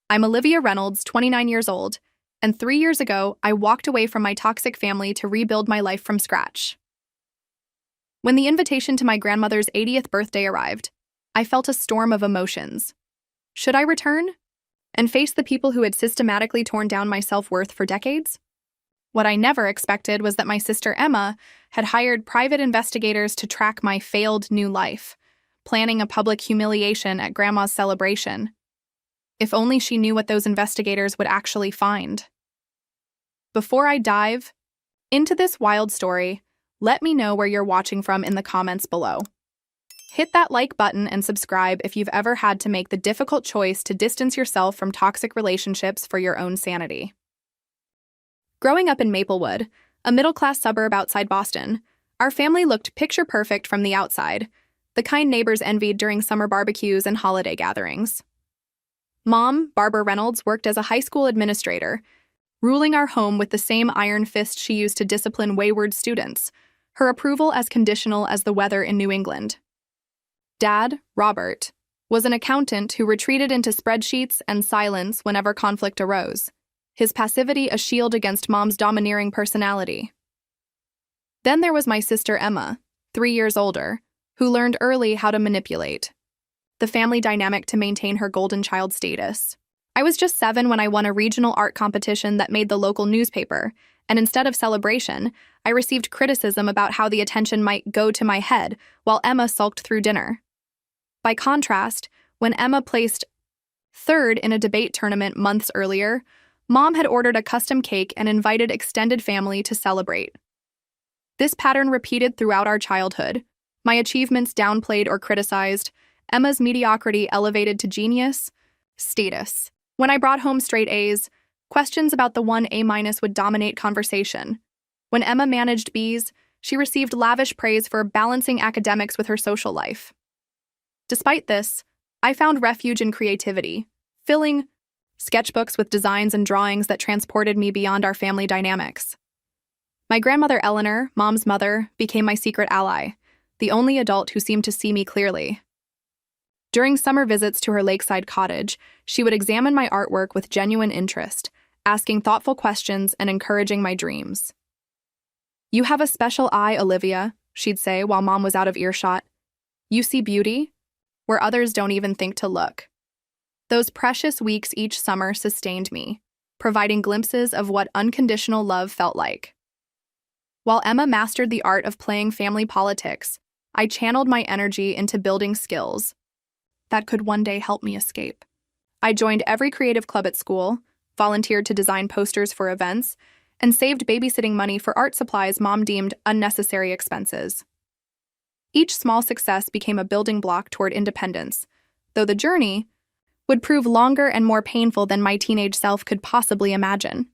I'm Olivia Reynolds, 29 years old, and 3 years ago, I walked away from my toxic family to rebuild my life from scratch. When the invitation to my grandmother's 80th birthday arrived, I felt a storm of emotions. Should I return and face the people who had systematically torn down my self-worth for decades? What I never expected was that my sister Emma had hired private investigators to track my failed new life, planning a public humiliation at Grandma's celebration. If only she knew what those investigators would actually find. Before I dive into this wild story, let me know where you're watching from in the comments below. Hit that like button and subscribe if you've ever had to make the difficult choice to distance yourself from toxic relationships for your own sanity. Growing up in Maplewood, a middle-class suburb outside Boston, our family looked picture-perfect from the outside, the kind neighbors envied during summer barbecues and holiday gatherings. Mom, Barbara Reynolds, worked as a high school administrator, ruling our home with the same iron fist she used to discipline wayward students, her approval as conditional as the weather in New England. Dad, Robert, was an accountant who retreated into spreadsheets and silence whenever conflict arose, his passivity a shield against Mom's domineering personality. Then there was my sister Emma, 3 years older, who learned early how to manipulate the family dynamic to maintain her golden child status. I was just 7 when I won a regional art competition that made the local newspaper, and instead of celebration, I received criticism about how the attention might go to my head while Emma sulked through dinner. By contrast, when Emma placed third in a debate tournament months earlier, Mom had ordered a custom cake and invited extended family to celebrate. This pattern repeated throughout our childhood. My achievements downplayed or criticized, Emma's mediocrity elevated to genius status. When I brought home straight A's, questions about the one A- would dominate conversation. When Emma managed B's, she received lavish praise for balancing academics with her social life. Despite this, I found refuge in creativity, filling sketchbooks with designs and drawings that transported me beyond our family dynamics. My grandmother Eleanor, Mom's mother, became my secret ally, the only adult who seemed to see me clearly. During summer visits to her lakeside cottage, she would examine my artwork with genuine interest, asking thoughtful questions and encouraging my dreams. "You have a special eye, Olivia," she'd say while Mom was out of earshot. "You see beauty where others don't even think to look." Those precious weeks each summer sustained me, providing glimpses of what unconditional love felt like. While Emma mastered the art of playing family politics, I channeled my energy into building skills that could one day help me escape. I joined every creative club at school, volunteered to design posters for events, and saved babysitting money for art supplies Mom deemed unnecessary expenses. Each small success became a building block toward independence, though the journey would prove longer and more painful than my teenage self could possibly imagine.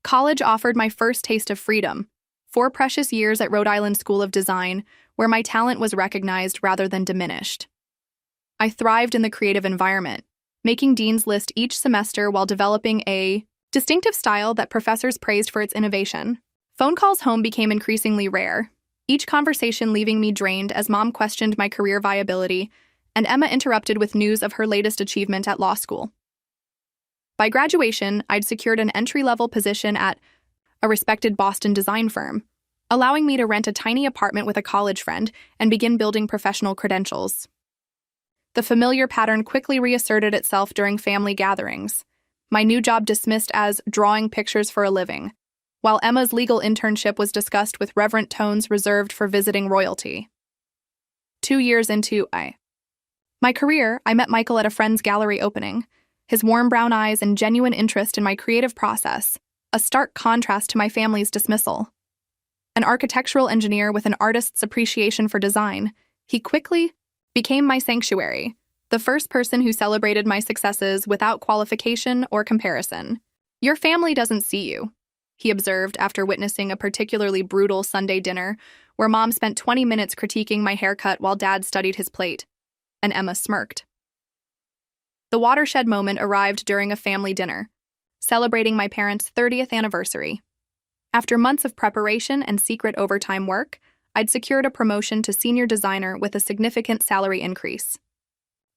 College offered my first taste of freedom, 4 precious years at Rhode Island School of Design, where my talent was recognized rather than diminished. I thrived in the creative environment, making Dean's List each semester while developing a distinctive style that professors praised for its innovation. Phone calls home became increasingly rare, each conversation leaving me drained as Mom questioned my career viability, and Emma interrupted with news of her latest achievement at law school. By graduation, I'd secured an entry-level position at a respected Boston design firm, allowing me to rent a tiny apartment with a college friend and begin building professional credentials. The familiar pattern quickly reasserted itself during family gatherings, my new job dismissed as drawing pictures for a living, while Emma's legal internship was discussed with reverent tones reserved for visiting royalty. 2 years into my career, I met Michael at a friend's gallery opening, his warm brown eyes and genuine interest in my creative process, a stark contrast to my family's dismissal. An architectural engineer with an artist's appreciation for design, he quickly became my sanctuary, the first person who celebrated my successes without qualification or comparison. "Your family doesn't see you," he observed after witnessing a particularly brutal Sunday dinner where Mom spent 20 minutes critiquing my haircut while Dad studied his plate, and Emma smirked. The watershed moment arrived during a family dinner, celebrating my parents' 30th anniversary. After months of preparation and secret overtime work, I'd secured a promotion to senior designer with a significant salary increase.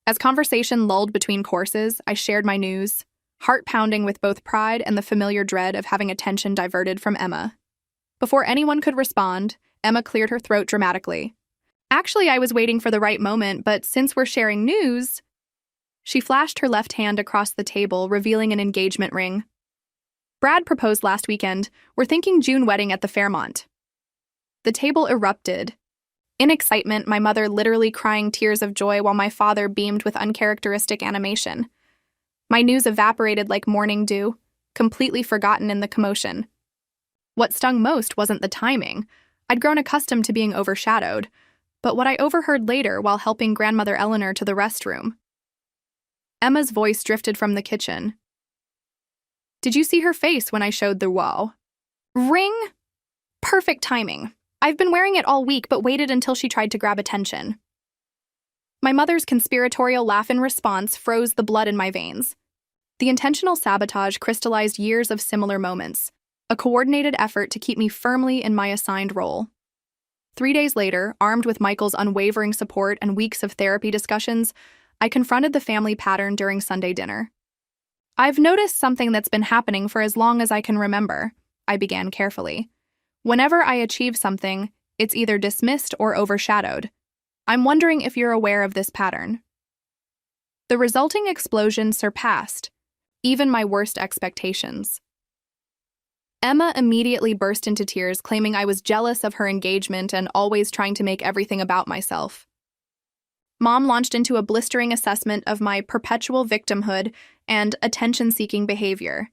As conversation lulled between courses, I shared my news. heart pounding with both pride and the familiar dread of having attention diverted from Emma. Before anyone could respond, Emma cleared her throat dramatically. Actually, I was waiting for the right moment, but since we're sharing news... She flashed her left hand across the table, revealing an engagement ring. Brad proposed last weekend. We're thinking June wedding at the Fairmont. The table erupted. In excitement, my mother literally crying tears of joy while my father beamed with uncharacteristic animation. My news evaporated like morning dew, completely forgotten in the commotion. What stung most wasn't the timing. I'd grown accustomed to being overshadowed, but what I overheard later while helping grandmother Eleanor to the restroom. Emma's voice drifted from the kitchen. Did you see her face when I showed the wow? Ring? Perfect timing. I've been wearing it all week but waited until she tried to grab attention. My mother's conspiratorial laugh in response froze the blood in my veins. The intentional sabotage crystallized years of similar moments, a coordinated effort to keep me firmly in my assigned role. 3 days later, armed with Michael's unwavering support and weeks of therapy discussions, I confronted the family pattern during Sunday dinner. I've noticed something that's been happening for as long as I can remember, I began carefully. Whenever I achieve something, it's either dismissed or overshadowed. I'm wondering if you're aware of this pattern. The resulting explosion surpassed even my worst expectations. Emma immediately burst into tears, claiming I was jealous of her engagement and always trying to make everything about myself. Mom launched into a blistering assessment of my perpetual victimhood and attention-seeking behavior,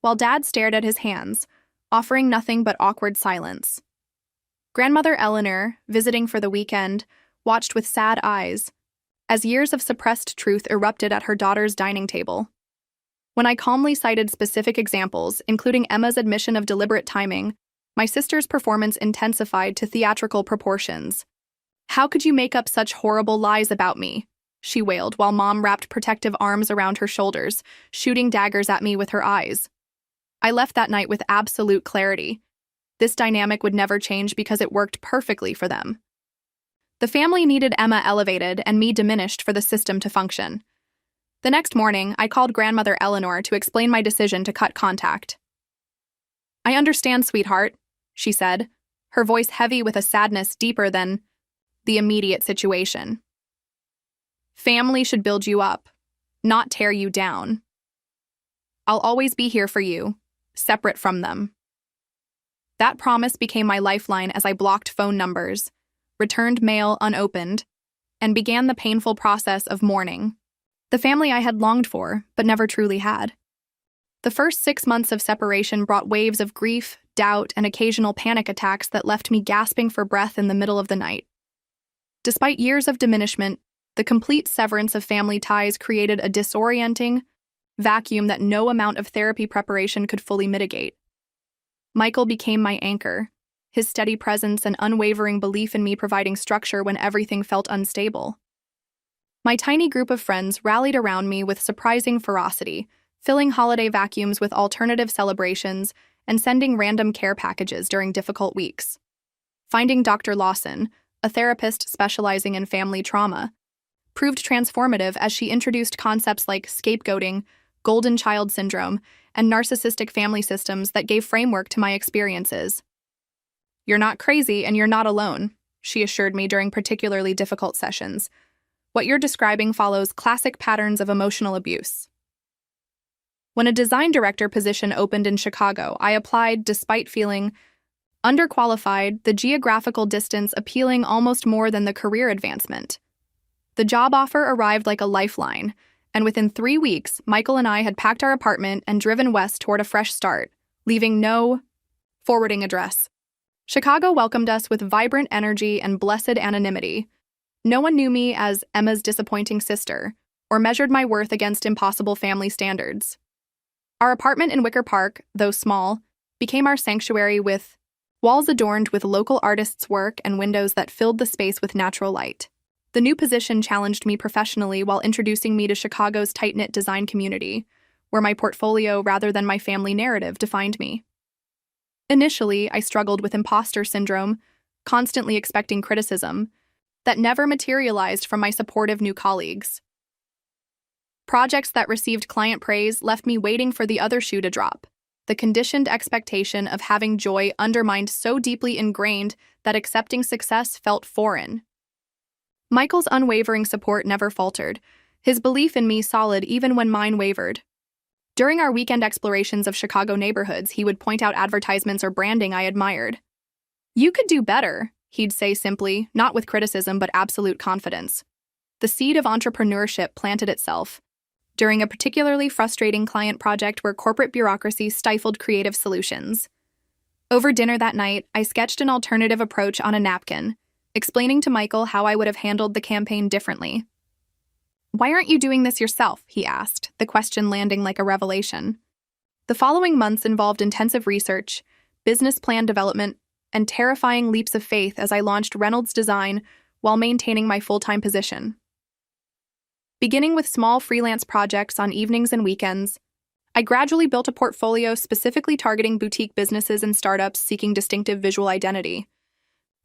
while Dad stared at his hands, offering nothing but awkward silence. Grandmother Eleanor, visiting for the weekend, watched with sad eyes as years of suppressed truth erupted at her daughter's dining table. When I calmly cited specific examples, including Emma's admission of deliberate timing, my sister's performance intensified to theatrical proportions. How could you make up such horrible lies about me? She wailed while Mom wrapped protective arms around her shoulders, shooting daggers at me with her eyes. I left that night with absolute clarity. This dynamic would never change because it worked perfectly for them. The family needed Emma elevated and me diminished for the system to function. The next morning, I called grandmother Eleanor to explain my decision to cut contact. I understand, sweetheart, she said, her voice heavy with a sadness deeper than the immediate situation. Family should build you up, not tear you down. I'll always be here for you, separate from them. That promise became my lifeline as I blocked phone numbers, returned mail unopened, and began the painful process of mourning. The family I had longed for, but never truly had. The first 6 months of separation brought waves of grief, doubt, and occasional panic attacks that left me gasping for breath in the middle of the night. Despite years of diminishment, the complete severance of family ties created a disorienting vacuum that no amount of therapy preparation could fully mitigate. Michael became my anchor, his steady presence and unwavering belief in me providing structure when everything felt unstable. My tiny group of friends rallied around me with surprising ferocity, filling holiday vacuums with alternative celebrations and sending random care packages during difficult weeks. Finding Dr. Lawson, a therapist specializing in family trauma, proved transformative as she introduced concepts like scapegoating, golden child syndrome, and narcissistic family systems that gave framework to my experiences. You're not crazy and you're not alone, she assured me during particularly difficult sessions. What you're describing follows classic patterns of emotional abuse. When a design director position opened in Chicago, I applied despite feeling underqualified, the geographical distance appealing almost more than the career advancement. The job offer arrived like a lifeline, and within 3 weeks, Michael and I had packed our apartment and driven west toward a fresh start, leaving no forwarding address. Chicago welcomed us with vibrant energy and blessed anonymity. No one knew me as Emma's disappointing sister, or measured my worth against impossible family standards. Our apartment in Wicker Park, though small, became our sanctuary with walls adorned with local artists' work and windows that filled the space with natural light. The new position challenged me professionally while introducing me to Chicago's tight-knit design community, where my portfolio rather than my family narrative defined me. Initially, I struggled with imposter syndrome, constantly expecting criticism, that never materialized from my supportive new colleagues. Projects that received client praise left me waiting for the other shoe to drop. The conditioned expectation of having joy undermined so deeply ingrained that accepting success felt foreign. Michael's unwavering support never faltered, his belief in me solid even when mine wavered. During our weekend explorations of Chicago neighborhoods, he would point out advertisements or branding I admired. "You could do better," he'd say simply, not with criticism but absolute confidence. The seed of entrepreneurship planted itself during a particularly frustrating client project where corporate bureaucracy stifled creative solutions. Over dinner that night, I sketched an alternative approach on a napkin, explaining to Michael how I would have handled the campaign differently. "Why aren't you doing this yourself?" he asked, the question landing like a revelation. The following months involved intensive research, business plan development, and terrifying leaps of faith as I launched Reynolds Design while maintaining my full-time position. Beginning with small freelance projects on evenings and weekends, I gradually built a portfolio specifically targeting boutique businesses and startups seeking distinctive visual identity.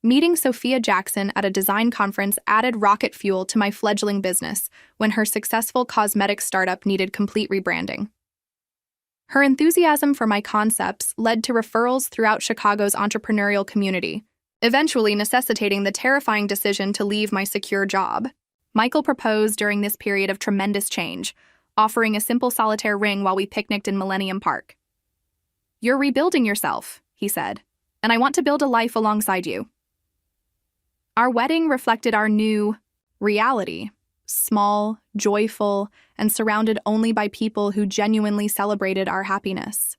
Meeting Sophia Jackson at a design conference added rocket fuel to my fledgling business when her successful cosmetics startup needed complete rebranding. Her enthusiasm for my concepts led to referrals throughout Chicago's entrepreneurial community, eventually necessitating the terrifying decision to leave my secure job. Michael proposed during this period of tremendous change, offering a simple solitaire ring while we picnicked in Millennium Park. "You're rebuilding yourself," he said, "and I want to build a life alongside you." Our wedding reflected our new reality, small, joyful, and surrounded only by people who genuinely celebrated our happiness.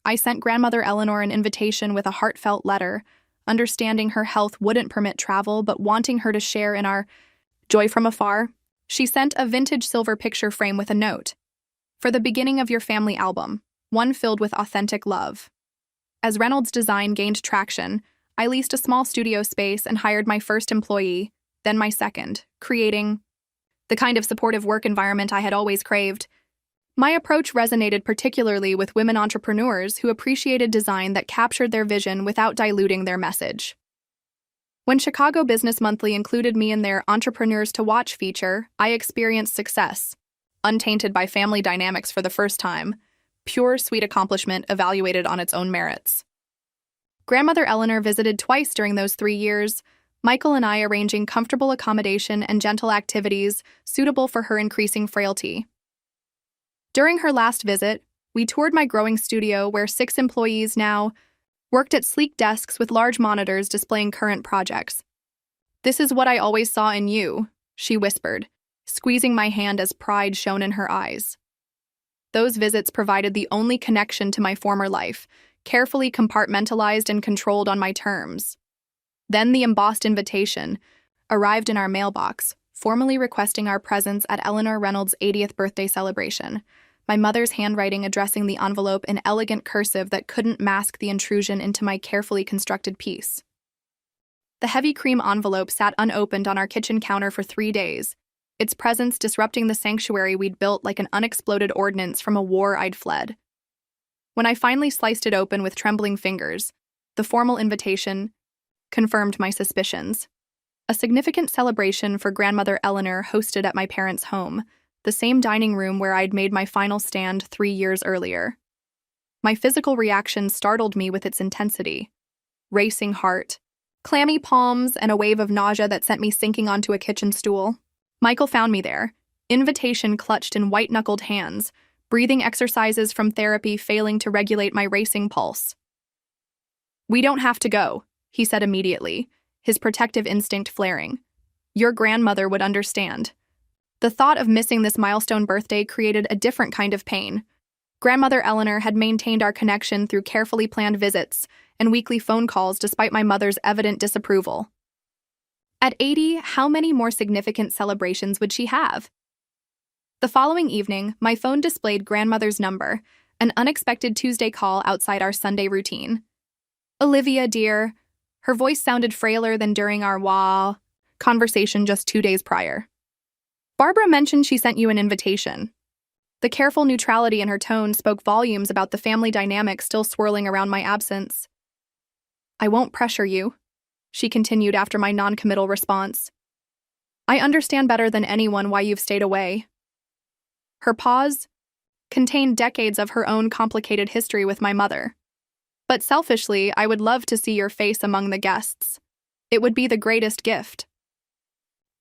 I sent grandmother Eleanor an invitation with a heartfelt letter, understanding her health wouldn't permit travel but wanting her to share in our joy from afar. She sent a vintage silver picture frame with a note, "For the beginning of your family album, one filled with authentic love." As Reynolds Design gained traction, I leased a small studio space and hired my first employee, then my second, creating the kind of supportive work environment I had always craved. My approach resonated particularly with women entrepreneurs who appreciated design that captured their vision without diluting their message. When Chicago Business Monthly included me in their Entrepreneurs to Watch feature, I experienced success, untainted by family dynamics for the first time, pure sweet accomplishment evaluated on its own merits. Grandmother Eleanor visited twice during those 3 years, Michael and I arranging comfortable accommodation and gentle activities suitable for her increasing frailty. During her last visit, we toured my growing studio where 6 employees now worked at sleek desks with large monitors displaying current projects. "This is what I always saw in you," she whispered, squeezing my hand as pride shone in her eyes. Those visits provided the only connection to my former life, carefully compartmentalized and controlled on my terms. Then the embossed invitation arrived in our mailbox, formally requesting our presence at Eleanor Reynolds' 80th birthday celebration, my mother's handwriting addressing the envelope in elegant cursive that couldn't mask the intrusion into my carefully constructed piece. The heavy cream envelope sat unopened on our kitchen counter for 3 days, its presence disrupting the sanctuary we'd built like an unexploded ordnance from a war I'd fled. When I finally sliced it open with trembling fingers, the formal invitation confirmed my suspicions. A significant celebration for grandmother Eleanor hosted at my parents' home, the same dining room where I'd made my final stand 3 years earlier. My physical reaction startled me with its intensity. Racing heart, clammy palms, and a wave of nausea that sent me sinking onto a kitchen stool. Michael found me there, invitation clutched in white-knuckled hands, breathing exercises from therapy failing to regulate my racing pulse. "We don't have to go," he said immediately, his protective instinct flaring. "Your grandmother would understand." The thought of missing this milestone birthday created a different kind of pain. Grandmother Eleanor had maintained our connection through carefully planned visits and weekly phone calls despite my mother's evident disapproval. At 80, how many more significant celebrations would she have? The following evening, my phone displayed grandmother's number, an unexpected Tuesday call outside our Sunday routine. "Olivia, dear." Her voice sounded frailer than during our conversation just 2 days prior. "Barbara mentioned she sent you an invitation." The careful neutrality in her tone spoke volumes about the family dynamic still swirling around my absence. "I won't pressure you," she continued after my non-committal response. "I understand better than anyone why you've stayed away. Her pause contained decades of her own complicated history with my mother. But selfishly, I would love to see your face among the guests. It would be the greatest gift.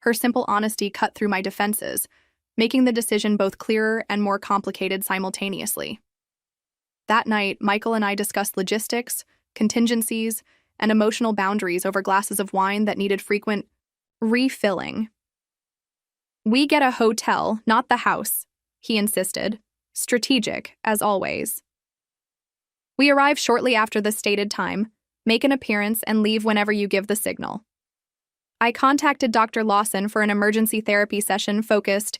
Her simple honesty cut through my defenses, making the decision both clearer and more complicated simultaneously. That night, Michael and I discussed logistics, contingencies, and emotional boundaries over glasses of wine that needed frequent refilling. "We get a hotel, not the house," he insisted, strategic as always. We arrive shortly after the stated time, make an appearance, and leave whenever you give the signal. I contacted Dr. Lawson for an emergency therapy session focused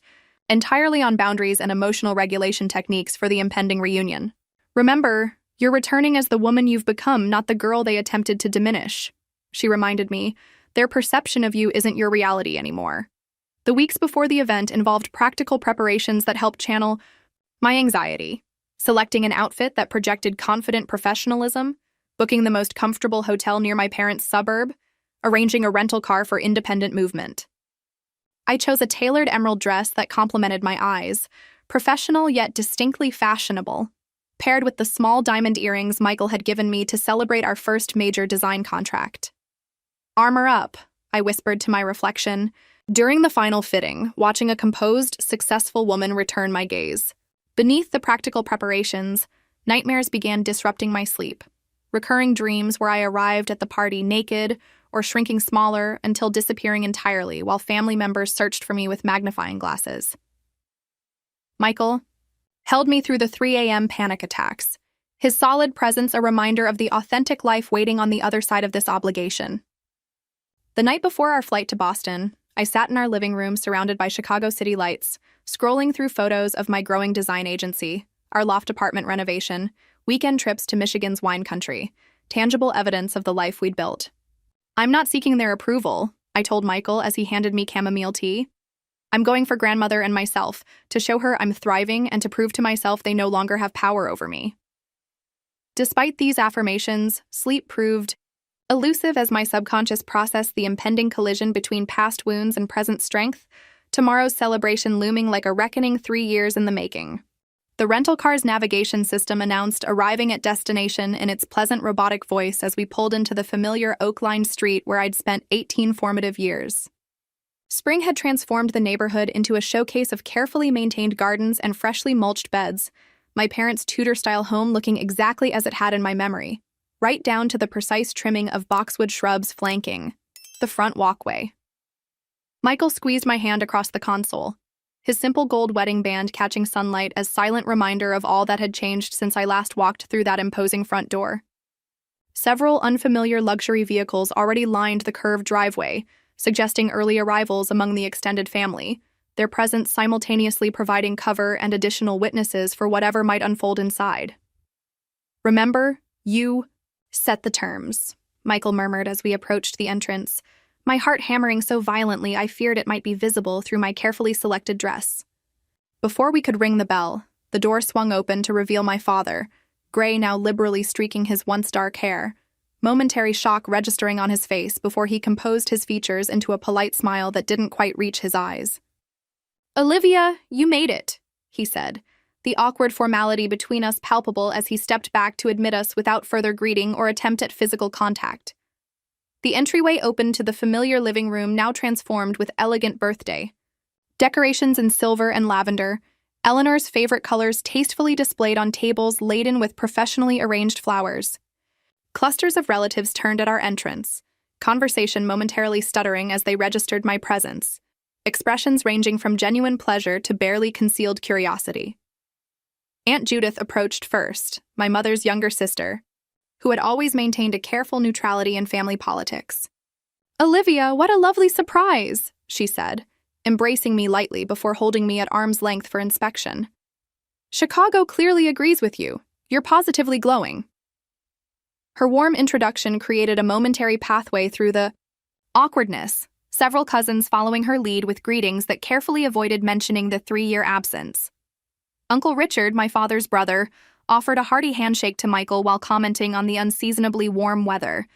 entirely on boundaries and emotional regulation techniques for the impending reunion. "Remember, you're returning as the woman you've become, not the girl they attempted to diminish," she reminded me. "Their perception of you isn't your reality anymore." The weeks before the event involved practical preparations that helped channel my anxiety, selecting an outfit that projected confident professionalism, booking the most comfortable hotel near my parents' suburb, arranging a rental car for independent movement. I chose a tailored emerald dress that complemented my eyes, professional yet distinctly fashionable, paired with the small diamond earrings Michael had given me to celebrate our first major design contract. "Armor up," I whispered to my reflection, during the final fitting, watching a composed, successful woman return my gaze. Beneath the practical preparations, nightmares began disrupting my sleep. Recurring dreams where I arrived at the party naked or shrinking smaller until disappearing entirely while family members searched for me with magnifying glasses. Michael held me through the 3 a.m. panic attacks, his solid presence a reminder of the authentic life waiting on the other side of this obligation. The night before our flight to Boston, I sat in our living room surrounded by Chicago city lights, scrolling through photos of my growing design agency, our loft apartment renovation, weekend trips to Michigan's wine country, tangible evidence of the life we'd built. "I'm not seeking their approval," I told Michael as he handed me chamomile tea. "I'm going for grandmother and myself, to show her I'm thriving and to prove to myself they no longer have power over me." Despite these affirmations, sleep proved elusive as my subconscious processed the impending collision between past wounds and present strength, tomorrow's celebration looming like a reckoning 3 years in the making. The rental car's navigation system announced arriving at destination in its pleasant robotic voice as we pulled into the familiar oak-lined street where I'd spent 18 formative years. Spring had transformed the neighborhood into a showcase of carefully maintained gardens and freshly mulched beds, my parents' Tudor-style home looking exactly as it had in my memory, right down to the precise trimming of boxwood shrubs flanking the front walkway. Michael squeezed my hand across the console, his simple gold wedding band catching sunlight as silent reminder of all that had changed since I last walked through that imposing front door. Several unfamiliar luxury vehicles already lined the curved driveway, suggesting early arrivals among the extended family, their presence simultaneously providing cover and additional witnesses for whatever might unfold inside. "Remember, you set the terms," Michael murmured as we approached the entrance, my heart hammering so violently I feared it might be visible through my carefully selected dress. Before we could ring the bell, the door swung open to reveal my father, gray now liberally streaking his once dark hair, momentary shock registering on his face before he composed his features into a polite smile that didn't quite reach his eyes. "Olivia, you made it," he said, the awkward formality between us palpable as he stepped back to admit us without further greeting or attempt at physical contact. The entryway opened to the familiar living room now transformed with elegant birthday decorations in silver and lavender, Eleanor's favorite colors tastefully displayed on tables laden with professionally arranged flowers. Clusters of relatives turned at our entrance, conversation momentarily stuttering as they registered my presence, expressions ranging from genuine pleasure to barely concealed curiosity. Aunt Judith approached first, my mother's younger sister, who had always maintained a careful neutrality in family politics. "Olivia, what a lovely surprise," she said, embracing me lightly before holding me at arm's length for inspection. "Chicago clearly agrees with you. You're positively glowing." Her warm introduction created a momentary pathway through the awkwardness, several cousins following her lead with greetings that carefully avoided mentioning the 3-year absence. Uncle Richard, my father's brother, offered a hearty handshake to Michael while commenting on the unseasonably warm weather,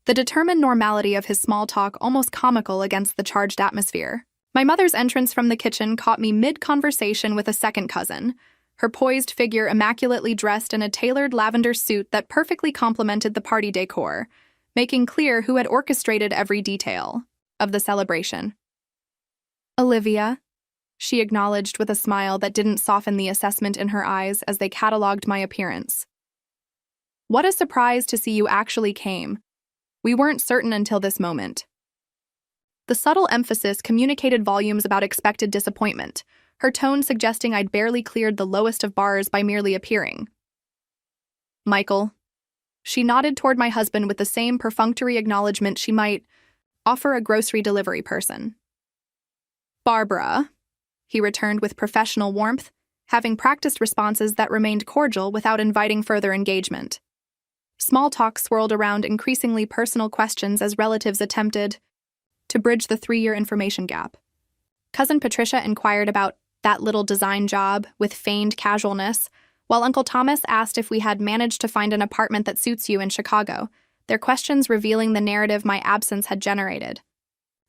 the determined normality of his small talk almost comical against the charged atmosphere. My mother's entrance from the kitchen caught me mid-conversation with a second cousin, her poised figure immaculately dressed in a tailored lavender suit that perfectly complemented the party decor, making clear who had orchestrated every detail of the celebration. "Olivia," she acknowledged with a smile that didn't soften the assessment in her eyes as they catalogued my appearance. "What a surprise to see you actually came. We weren't certain until this moment." The subtle emphasis communicated volumes about expected disappointment, her tone suggesting I'd barely cleared the lowest of bars by merely appearing. "Michael." She nodded toward my husband with the same perfunctory acknowledgement she might offer a grocery delivery person. "Barbara," he returned with professional warmth, having practiced responses that remained cordial without inviting further engagement. Small talk swirled around increasingly personal questions as relatives attempted to bridge the 3-year information gap. Cousin Patricia inquired about that little design job with feigned casualness, while Uncle Thomas asked if we had managed to find an apartment that suits you in Chicago, their questions revealing the narrative my absence had generated.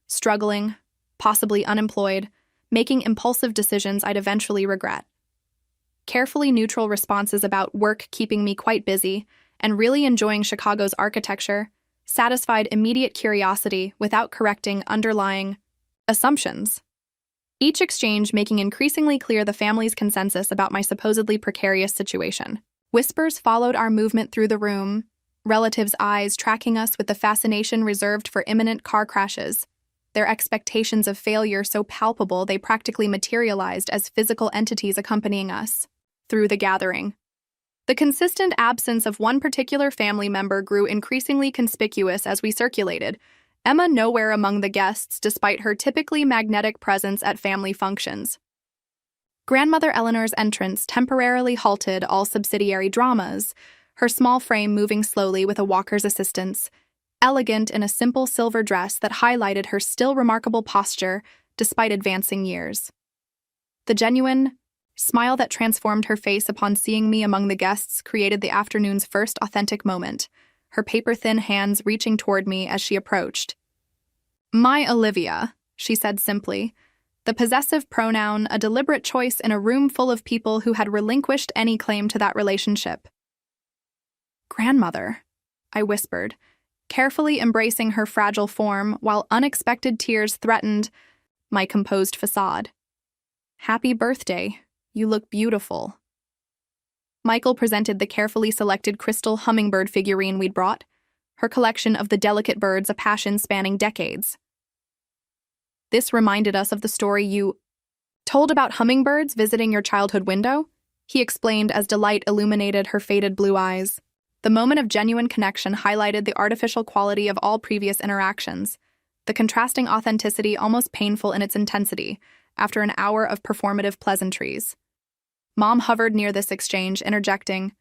Struggling, possibly unemployed, making impulsive decisions I'd eventually regret. Carefully neutral responses about work keeping me quite busy, and really enjoying Chicago's architecture, satisfied immediate curiosity without correcting underlying assumptions. Each exchange making increasingly clear the family's consensus about my supposedly precarious situation. Whispers followed our movement through the room, relatives' eyes tracking us with the fascination reserved for imminent car crashes, their expectations of failure so palpable they practically materialized as physical entities accompanying us through the gathering. The consistent absence of one particular family member grew increasingly conspicuous as we circulated, Emma nowhere among the guests despite her typically magnetic presence at family functions. Grandmother Eleanor's entrance temporarily halted all subsidiary dramas, her small frame moving slowly with a walker's assistance, elegant in a simple silver dress that highlighted her still remarkable posture despite advancing years. The genuine smile that transformed her face upon seeing me among the guests created the afternoon's first authentic moment, her paper-thin hands reaching toward me as she approached. "My Olivia," she said simply, the possessive pronoun a deliberate choice in a room full of people who had relinquished any claim to that relationship. "Grandmother," I whispered, carefully embracing her fragile form while unexpected tears threatened my composed facade. "Happy birthday. You look beautiful." Michael presented the carefully selected crystal hummingbird figurine we'd brought, her collection of the delicate birds a passion spanning decades. "This reminded us of the story you told about hummingbirds visiting your childhood window," he explained as delight illuminated her faded blue eyes. The moment of genuine connection highlighted the artificial quality of all previous interactions, the contrasting authenticity almost painful in its intensity after an hour of performative pleasantries. Mom hovered near this exchange, interjecting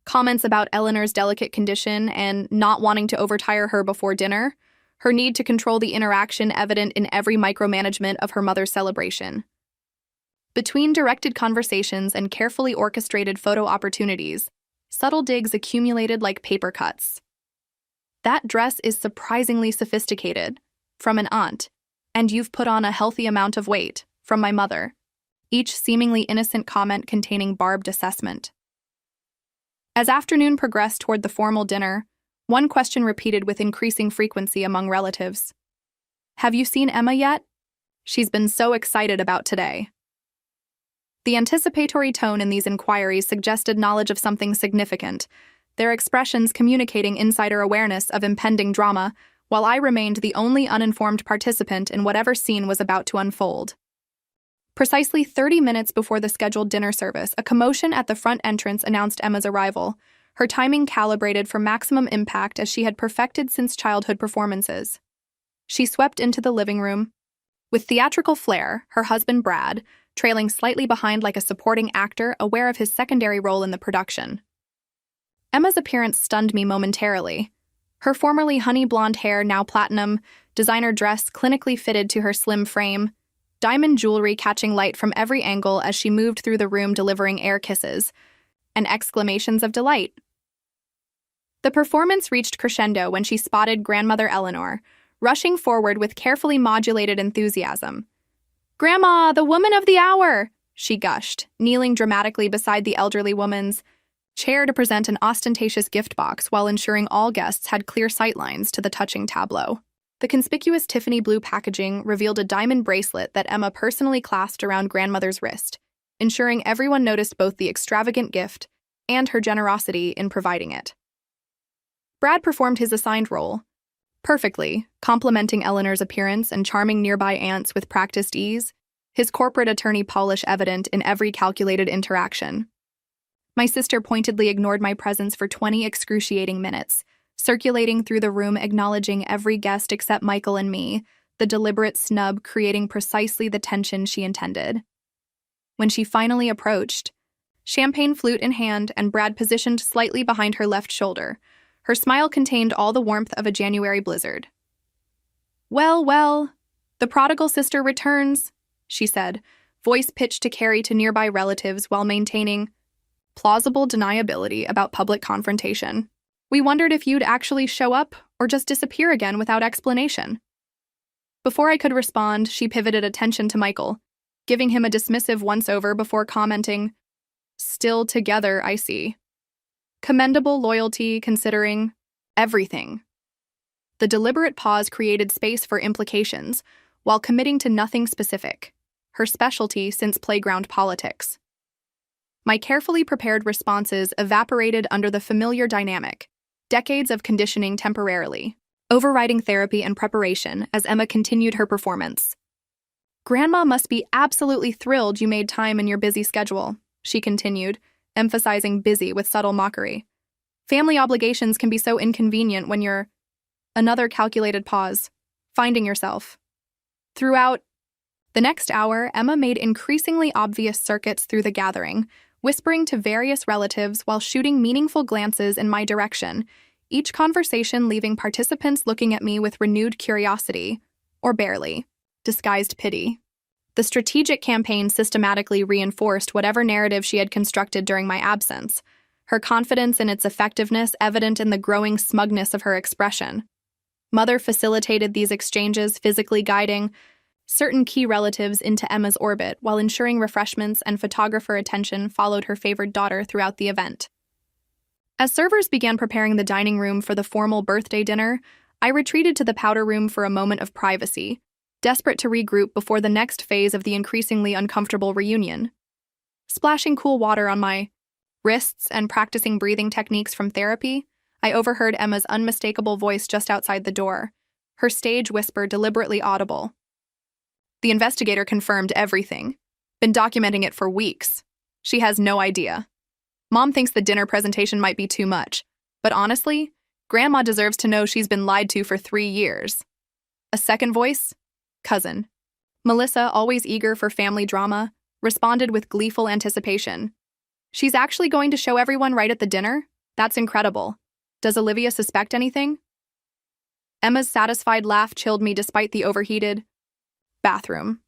comments about Eleanor's delicate condition and not wanting to overtire her before dinner, her need to control the interaction evident in every micromanagement of her mother's celebration. Between directed conversations and carefully orchestrated photo opportunities, subtle digs accumulated like paper cuts. "That dress is surprisingly sophisticated," from an aunt, "and you've put on a healthy amount of weight," from my mother, each seemingly innocent comment containing barbed assessment. As afternoon progressed toward the formal dinner, one question repeated with increasing frequency among relatives. "Have you seen Emma yet? She's been so excited about today." The anticipatory tone in these inquiries suggested knowledge of something significant, their expressions communicating insider awareness of impending drama, while I remained the only uninformed participant in whatever scene was about to unfold. Precisely 30 minutes before the scheduled dinner service, a commotion at the front entrance announced Emma's arrival, her timing calibrated for maximum impact as she had perfected since childhood performances. She swept into the living room. With theatrical flair, her husband Brad, trailing slightly behind like a supporting actor aware of his secondary role in the production. Emma's appearance stunned me momentarily. Her formerly honey blonde hair, now platinum, designer dress clinically fitted to her slim frame, diamond jewelry catching light from every angle as she moved through the room delivering air kisses, and exclamations of delight. The performance reached crescendo when she spotted Grandmother Eleanor, rushing forward with carefully modulated enthusiasm. "Grandma, the woman of the hour!" she gushed, kneeling dramatically beside the elderly woman's chair to present an ostentatious gift box while ensuring all guests had clear sightlines to the touching tableau. The conspicuous Tiffany blue packaging revealed a diamond bracelet that Emma personally clasped around grandmother's wrist, ensuring everyone noticed both the extravagant gift and her generosity in providing it. Brad performed his assigned role perfectly, complimenting Eleanor's appearance and charming nearby aunts with practiced ease, his corporate attorney polish evident in every calculated interaction. My sister pointedly ignored my presence for 20 excruciating minutes, circulating through the room acknowledging every guest except Michael and me, the deliberate snub creating precisely the tension she intended. When she finally approached, champagne flute in hand and Brad positioned slightly behind her left shoulder, her smile contained all the warmth of a January blizzard. "Well, well, the prodigal sister returns," she said, voice pitched to carry to nearby relatives while maintaining plausible deniability about public confrontation. "We wondered if you'd actually show up or just disappear again without explanation." Before I could respond, she pivoted attention to Michael, giving him a dismissive once-over before commenting, "Still together, I see. Commendable loyalty considering everything." The deliberate pause created space for implications, while committing to nothing specific, her specialty since playground politics. My carefully prepared responses evaporated under the familiar dynamic, decades of conditioning temporarily, overriding therapy and preparation as Emma continued her performance. "Grandma must be absolutely thrilled you made time in your busy schedule," she continued, emphasizing busy with subtle mockery. "Family obligations can be so inconvenient when you're—" Another calculated pause, finding yourself. Throughout the next hour, Emma made increasingly obvious circuits through the gathering, whispering to various relatives while shooting meaningful glances in my direction, each conversation leaving participants looking at me with renewed curiosity, or barely, disguised pity. The strategic campaign systematically reinforced whatever narrative she had constructed during my absence, her confidence in its effectiveness evident in the growing smugness of her expression. Mother facilitated these exchanges, physically guiding certain key relatives into Emma's orbit while ensuring refreshments and photographer attention followed her favored daughter throughout the event. As servers began preparing the dining room for the formal birthday dinner, I retreated to the powder room for a moment of privacy, desperate to regroup before the next phase of the increasingly uncomfortable reunion. Splashing cool water on my wrists and practicing breathing techniques from therapy, I overheard Emma's unmistakable voice just outside the door, her stage whisper deliberately audible. "The investigator confirmed everything. Been documenting it for weeks. She has no idea. Mom thinks the dinner presentation might be too much, but honestly, Grandma deserves to know she's been lied to for 3 years." A second voice, cousin, Melissa, always eager for family drama, responded with gleeful anticipation. "She's actually going to show everyone right at the dinner? That's incredible. Does Olivia suspect anything?" Emma's satisfied laugh chilled me despite the overheated bathroom.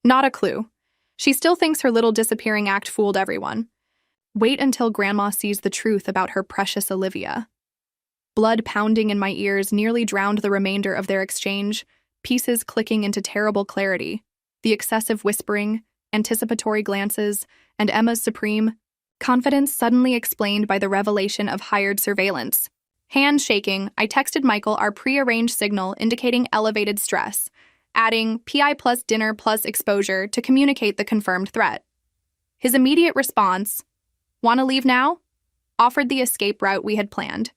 "Not a clue. She still thinks her little disappearing act fooled everyone. Wait until Grandma sees the truth about her precious Olivia." Blood pounding in my ears nearly drowned the remainder of their exchange, pieces clicking into terrible clarity, the excessive whispering, anticipatory glances, and Emma's supreme confidence suddenly explained by the revelation of hired surveillance. Hand shaking, I texted Michael our pre-arranged signal indicating elevated stress, adding PI plus dinner plus exposure to communicate the confirmed threat. His immediate response, "Want to leave now?" offered the escape route we had planned,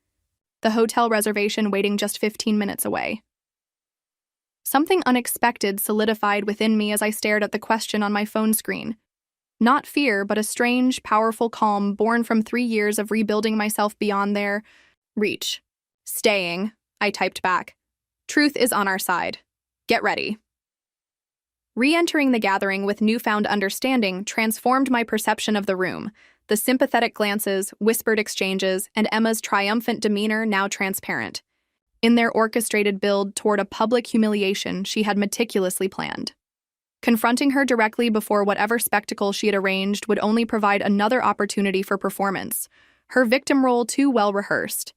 the hotel reservation waiting just 15 minutes away. Something unexpected solidified within me as I stared at the question on my phone screen. Not fear, but a strange, powerful calm born from 3 years of rebuilding myself beyond their reach. "Staying," I typed back. "Truth is on our side. Get ready." Re-entering the gathering with newfound understanding transformed my perception of the room, the sympathetic glances, whispered exchanges, and Emma's triumphant demeanor now transparent, in their orchestrated build toward a public humiliation she had meticulously planned. Confronting her directly before whatever spectacle she had arranged would only provide another opportunity for performance, her victim role too well rehearsed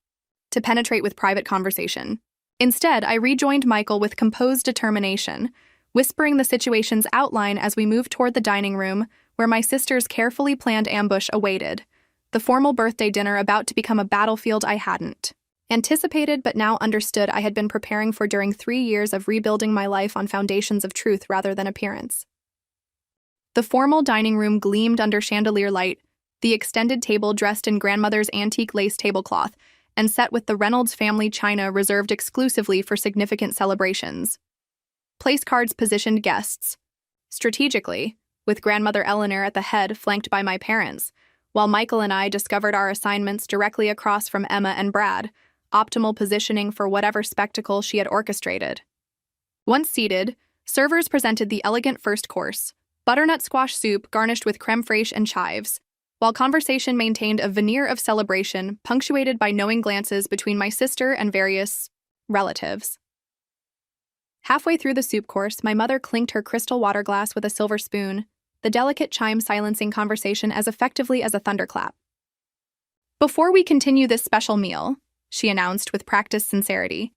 to penetrate with private conversation. Instead, I rejoined Michael with composed determination, whispering the situation's outline as we moved toward the dining room, where my sister's carefully planned ambush awaited, the formal birthday dinner about to become a battlefield I hadn't anticipated but now understood I had been preparing for during 3 years of rebuilding my life on foundations of truth rather than appearance. The formal dining room gleamed under chandelier light, the extended table dressed in grandmother's antique lace tablecloth and set with the Reynolds family china reserved exclusively for significant celebrations. Place cards positioned guests strategically, with grandmother Eleanor at the head flanked by my parents, while Michael and I discovered our assignments directly across from Emma and Brad, optimal positioning for whatever spectacle she had orchestrated. Once seated, servers presented the elegant first course, butternut squash soup garnished with creme fraiche and chives, while conversation maintained a veneer of celebration punctuated by knowing glances between my sister and various relatives. Halfway through the soup course, my mother clinked her crystal water glass with a silver spoon, the delicate chime silencing conversation as effectively as a thunderclap. "Before we continue this special meal," she announced with practiced sincerity,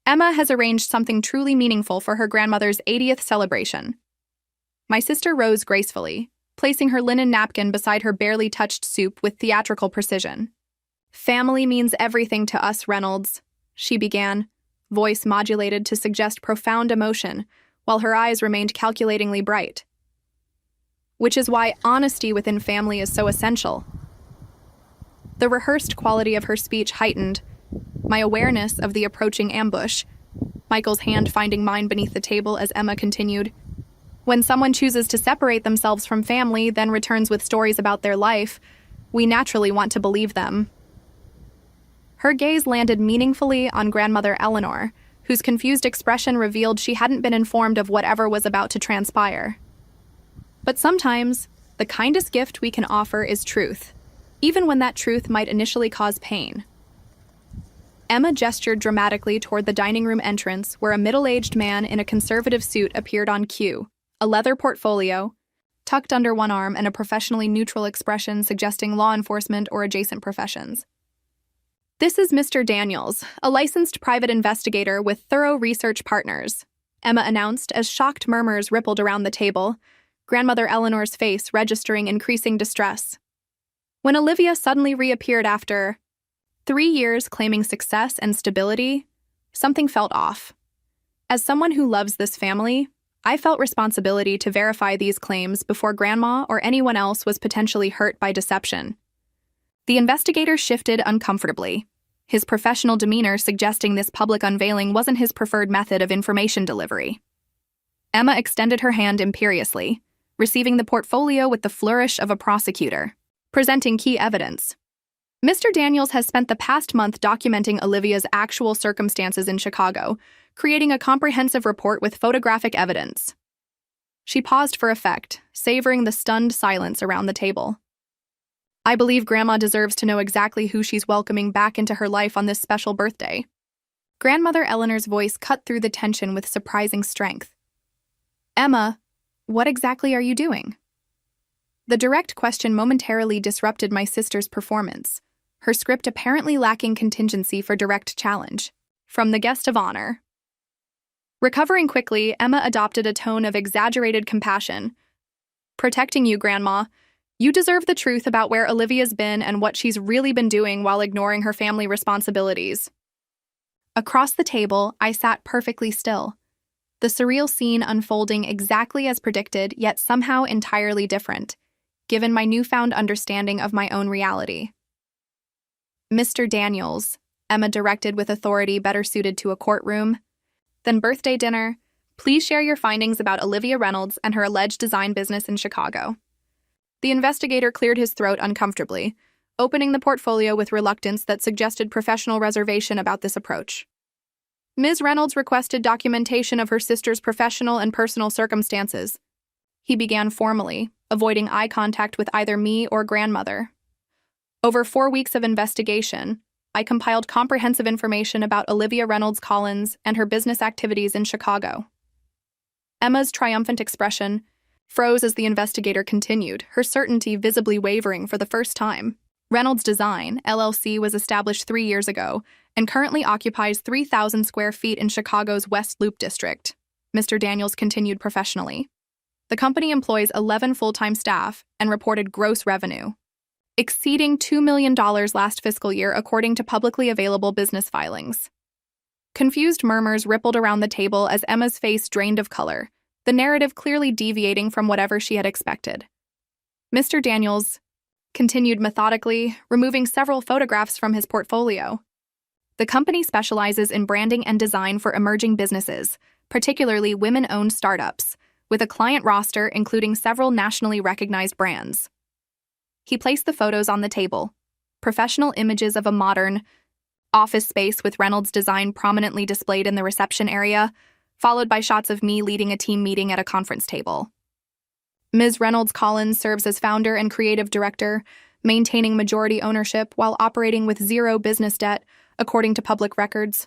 "Emma has arranged something truly meaningful for her grandmother's 80th celebration." My sister rose gracefully, placing her linen napkin beside her barely touched soup with theatrical precision. "Family means everything to us, Reynolds," she began, voice modulated to suggest profound emotion, while her eyes remained calculatingly bright. "Which is why honesty within family is so essential." The rehearsed quality of her speech heightened my awareness of the approaching ambush, Michael's hand finding mine beneath the table as Emma continued, "When someone chooses to separate themselves from family, then returns with stories about their life, we naturally want to believe them." Her gaze landed meaningfully on grandmother Eleanor, whose confused expression revealed she hadn't been informed of whatever was about to transpire. But sometimes, the kindest gift we can offer is truth, even when that truth might initially cause pain. Emma gestured dramatically toward the dining room entrance, where a middle-aged man in a conservative suit appeared on cue, a leather portfolio, tucked under one arm and a professionally neutral expression suggesting law enforcement or adjacent professions. "This is Mr. Daniels, a licensed private investigator with Thorough Research Partners," Emma announced as shocked murmurs rippled around the table, grandmother Eleanor's face registering increasing distress. When Olivia suddenly reappeared after 3 years claiming success and stability, something felt off. As someone who loves this family, I felt responsibility to verify these claims before Grandma or anyone else was potentially hurt by deception. The investigator shifted uncomfortably, his professional demeanor suggesting this public unveiling wasn't his preferred method of information delivery. Emma extended her hand imperiously, receiving the portfolio with the flourish of a prosecutor, presenting key evidence. "Mr. Daniels has spent the past month documenting Olivia's actual circumstances in Chicago, creating a comprehensive report with photographic evidence." She paused for effect, savoring the stunned silence around the table. "I believe Grandma deserves to know exactly who she's welcoming back into her life on this special birthday." Grandmother Eleanor's voice cut through the tension with surprising strength. "Emma, what exactly are you doing?" The direct question momentarily disrupted my sister's performance, her script apparently lacking contingency for direct challenge. From the guest of honor. Recovering quickly, Emma adopted a tone of exaggerated compassion. "Protecting you, Grandma. You deserve the truth about where Olivia's been and what she's really been doing while ignoring her family responsibilities." Across the table, I sat perfectly still, the surreal scene unfolding exactly as predicted, yet somehow entirely different, given my newfound understanding of my own reality. "Mr. Daniels," Emma directed with authority better suited to a courtroom, "then birthday dinner, please share your findings about Olivia Reynolds and her alleged design business in Chicago." The investigator cleared his throat uncomfortably, opening the portfolio with reluctance that suggested professional reservation about this approach. "Ms. Reynolds requested documentation of her sister's professional and personal circumstances," he began formally, avoiding eye contact with either me or grandmother. "Over 4 weeks of investigation, I compiled comprehensive information about Olivia Reynolds Collins and her business activities in Chicago." Emma's triumphant expression froze as the investigator continued, her certainty visibly wavering for the first time. "Reynolds Design, LLC was established 3 years ago and currently occupies 3,000 square feet in Chicago's West Loop District. Mr. Daniels continued professionally. The company employs 11 full-time staff and reported gross revenue exceeding $2 million last fiscal year according to publicly available business filings. Confused murmurs rippled around the table as Emma's face drained of color, the narrative clearly deviating from whatever she had expected. Mr. Daniels continued methodically, removing several photographs from his portfolio. The company specializes in branding and design for emerging businesses, particularly women-owned startups, with a client roster including several nationally recognized brands. He placed the photos on the table, professional images of a modern office space with Reynolds' design prominently displayed in the reception area, followed by shots of me leading a team meeting at a conference table. Ms. Reynolds Collins serves as founder and creative director, maintaining majority ownership while operating with zero business debt, according to public records.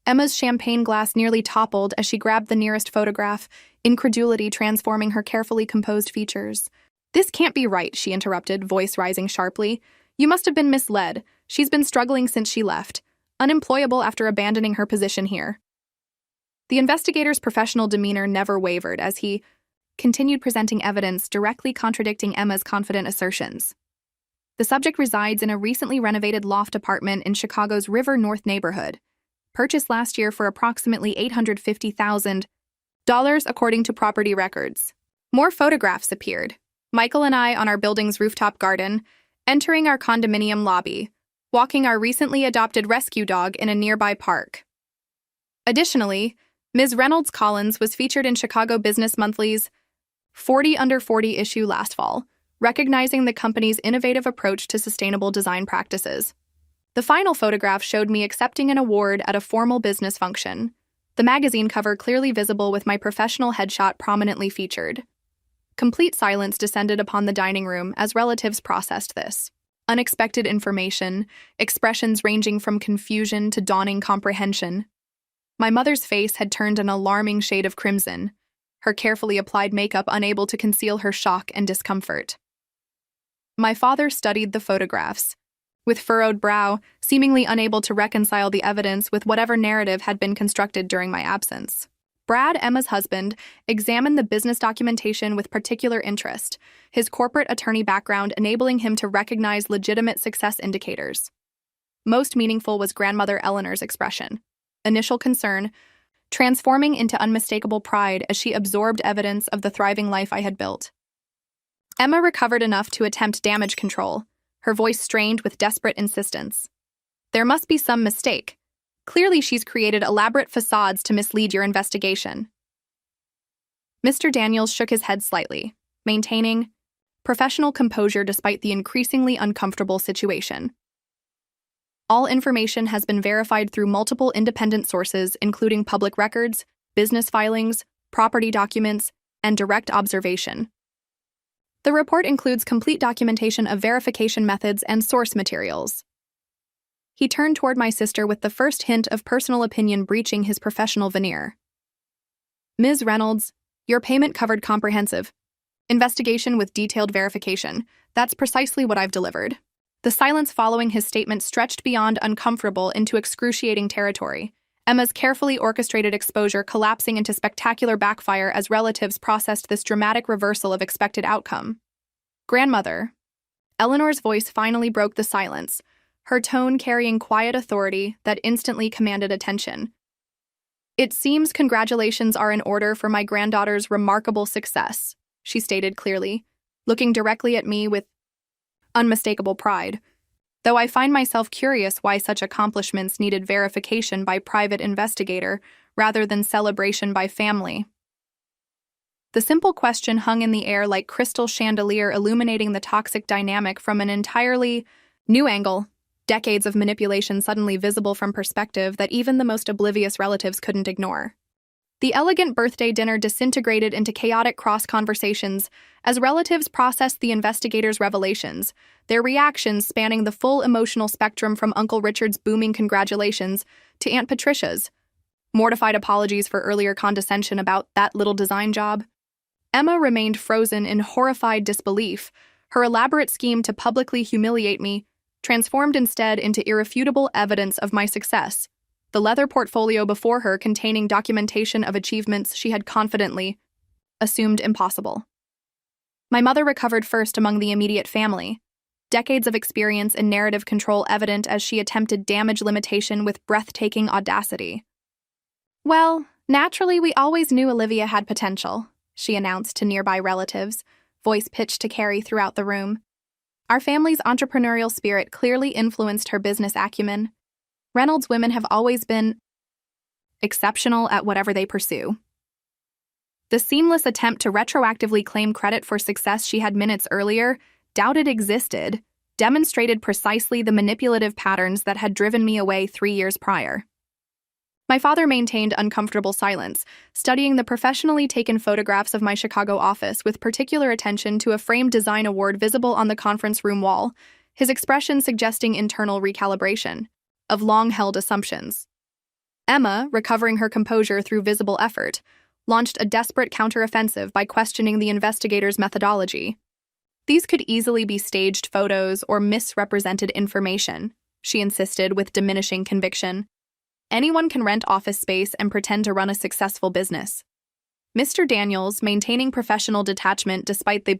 Emma's champagne glass nearly toppled as she grabbed the nearest photograph, incredulity transforming her carefully composed features. "This can't be right," she interrupted, voice rising sharply. "You must have been misled. She's been struggling since she left, unemployable after abandoning her position here." The investigator's professional demeanor never wavered as he continued presenting evidence directly contradicting Emma's confident assertions. The subject resides in a recently renovated loft apartment in Chicago's River North neighborhood, purchased last year for approximately $850,000, according to property records. More photographs appeared. Michael and I on our building's rooftop garden, entering our condominium lobby, walking our recently adopted rescue dog in a nearby park. Additionally, Ms. Reynolds Collins was featured in Chicago Business Monthly's 40 Under 40 issue last fall, recognizing the company's innovative approach to sustainable design practices. The final photograph showed me accepting an award at a formal business function, the magazine cover clearly visible with my professional headshot prominently featured. Complete silence descended upon the dining room as relatives processed this. Unexpected information, expressions ranging from confusion to dawning comprehension. My mother's face had turned an alarming shade of crimson, her carefully applied makeup unable to conceal her shock and discomfort. My father studied the photographs, with furrowed brow, seemingly unable to reconcile the evidence with whatever narrative had been constructed during my absence. Brad, Emma's husband, examined the business documentation with particular interest, his corporate attorney background enabling him to recognize legitimate success indicators. Most meaningful was grandmother Eleanor's expression. Initial concern, transforming into unmistakable pride as she absorbed evidence of the thriving life I had built. Emma recovered enough to attempt damage control, her voice strained with desperate insistence. "There must be some mistake. Clearly she's created elaborate facades to mislead your investigation." Mr. Daniels shook his head slightly, maintaining professional composure despite the increasingly uncomfortable situation. "All information has been verified through multiple independent sources, including public records, business filings, property documents, and direct observation. The report includes complete documentation of verification methods and source materials." He turned toward my sister with the first hint of personal opinion breaching his professional veneer. "Ms. Reynolds, your payment covered comprehensive investigation with detailed verification. That's precisely what I've delivered." The silence following his statement stretched beyond uncomfortable into excruciating territory, Emma's carefully orchestrated exposure collapsing into spectacular backfire as relatives processed this dramatic reversal of expected outcome. "Grandmother." Eleanor's voice finally broke the silence, her tone carrying quiet authority that instantly commanded attention. "It seems congratulations are in order for my granddaughter's remarkable success," she stated clearly, looking directly at me with unmistakable pride, though I find myself curious why such accomplishments needed verification by private investigator rather than celebration by family. The simple question hung in the air like crystal chandelier illuminating the toxic dynamic from an entirely new angle, decades of manipulation suddenly visible from perspective that even the most oblivious relatives couldn't ignore. The elegant birthday dinner disintegrated into chaotic cross-conversations as relatives processed the investigators' revelations, their reactions spanning the full emotional spectrum from Uncle Richard's booming congratulations to Aunt Patricia's mortified apologies for earlier condescension about that little design job. Emma remained frozen in horrified disbelief, her elaborate scheme to publicly humiliate me transformed instead into irrefutable evidence of my success. the leather portfolio before her containing documentation of achievements she had confidently assumed impossible. My mother recovered first among the immediate family, decades of experience in narrative control evident as she attempted damage limitation with breathtaking audacity. "Well, naturally, we always knew Olivia had potential," she announced to nearby relatives, voice pitched to carry throughout the room. "Our family's entrepreneurial spirit clearly influenced her business acumen. Reynolds women have always been exceptional at whatever they pursue." The seamless attempt to retroactively claim credit for success she had minutes earlier doubted existed demonstrated precisely the manipulative patterns that had driven me away 3 years prior. My father maintained uncomfortable silence, studying the professionally taken photographs of my Chicago office with particular attention to a framed design award visible on the conference room wall, his expression suggesting internal recalibration of long-held assumptions. Emma, recovering her composure through visible effort, launched a desperate counteroffensive by questioning the investigator's methodology. "These could easily be staged photos or misrepresented information," she insisted with diminishing conviction. "Anyone can rent office space and pretend to run a successful business." Mr. Daniels, maintaining professional detachment despite the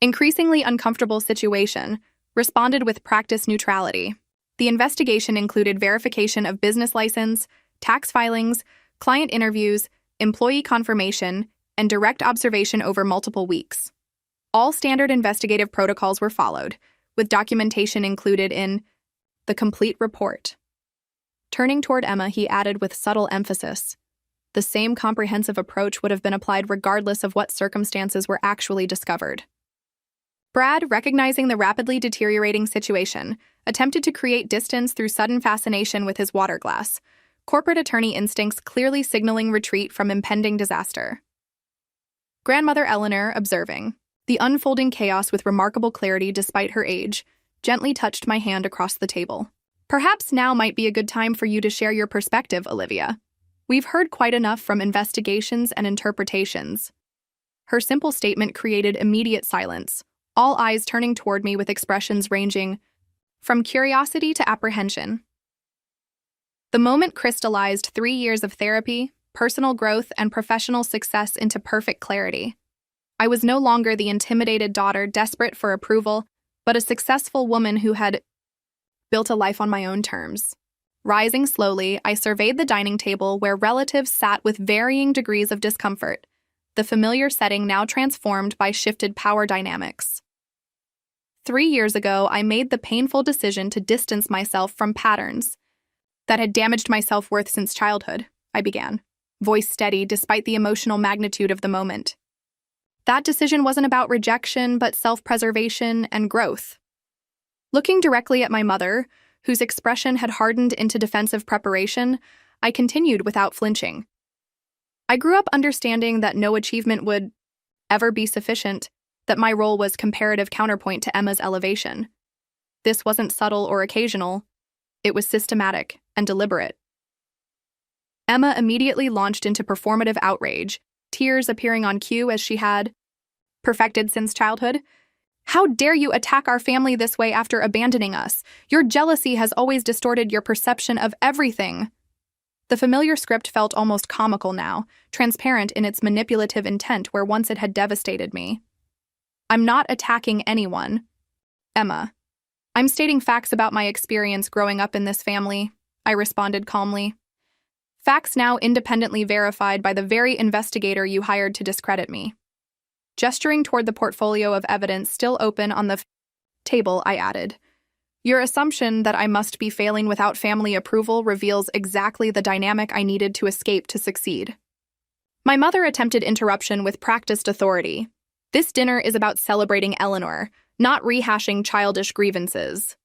increasingly uncomfortable situation, responded with practice neutrality. The investigation included verification of business license, tax filings, client interviews, employee confirmation, and direct observation over multiple weeks. All standard investigative protocols were followed, with documentation included in the complete report. Turning toward Emma, he added with subtle emphasis, "The same comprehensive approach would have been applied regardless of what circumstances were actually discovered." Brad, recognizing the rapidly deteriorating situation, attempted to create distance through sudden fascination with his water glass, corporate attorney instincts clearly signaling retreat from impending disaster. Grandmother Eleanor, observing the unfolding chaos with remarkable clarity despite her age, gently touched my hand across the table. "Perhaps now might be a good time for you to share your perspective, Olivia. We've heard quite enough from investigations and interpretations." Her simple statement created immediate silence, all eyes turning toward me with expressions ranging from curiosity to apprehension. The moment crystallized 3 years of therapy, personal growth, and professional success into perfect clarity. I was no longer the intimidated daughter desperate for approval, but a successful woman who had built a life on my own terms. Rising slowly, I surveyed the dining table where relatives sat with varying degrees of discomfort, the familiar setting now transformed by shifted power dynamics. 3 years ago, I made the painful decision to distance myself from patterns that had damaged my self-worth since childhood, I began, voice steady despite the emotional magnitude of the moment. That decision wasn't about rejection, but self-preservation and growth. Looking directly at my mother, whose expression had hardened into defensive preparation, I continued without flinching. I grew up understanding that no achievement would ever be sufficient, that my role was comparative counterpoint to Emma's elevation. This wasn't subtle or occasional. It was systematic and deliberate. Emma immediately launched into performative outrage, tears appearing on cue as she had perfected since childhood. "How dare you attack our family this way after abandoning us? Your jealousy has always distorted your perception of everything." The familiar script felt almost comical now, transparent in its manipulative intent where once it had devastated me. "I'm not attacking anyone, Emma. I'm stating facts about my experience growing up in this family," I responded calmly. "Facts now independently verified by the very investigator you hired to discredit me." Gesturing toward the portfolio of evidence still open on the table, I added, "Your assumption that I must be failing without family approval reveals exactly the dynamic I needed to escape to succeed." My mother attempted interruption with practiced authority. "This dinner is about celebrating Eleanor, not rehashing childish grievances."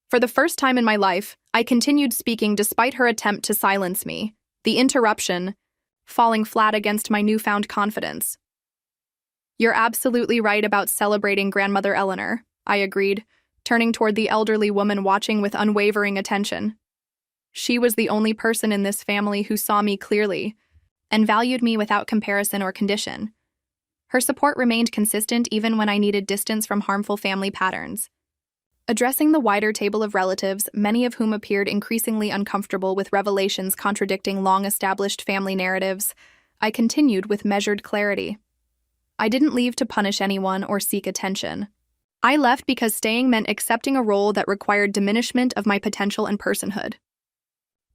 For the first time in my life, I continued speaking despite her attempt to silence me, the interruption falling flat against my newfound confidence. "You're absolutely right about celebrating Grandmother Eleanor," I agreed, turning toward the elderly woman watching with unwavering attention. She was the only person in this family who saw me clearly and valued me without comparison or condition. Her support remained consistent even when I needed distance from harmful family patterns. Addressing the wider table of relatives, many of whom appeared increasingly uncomfortable with revelations contradicting long-established family narratives, I continued with measured clarity. I didn't leave to punish anyone or seek attention. I left because staying meant accepting a role that required diminishment of my potential and personhood.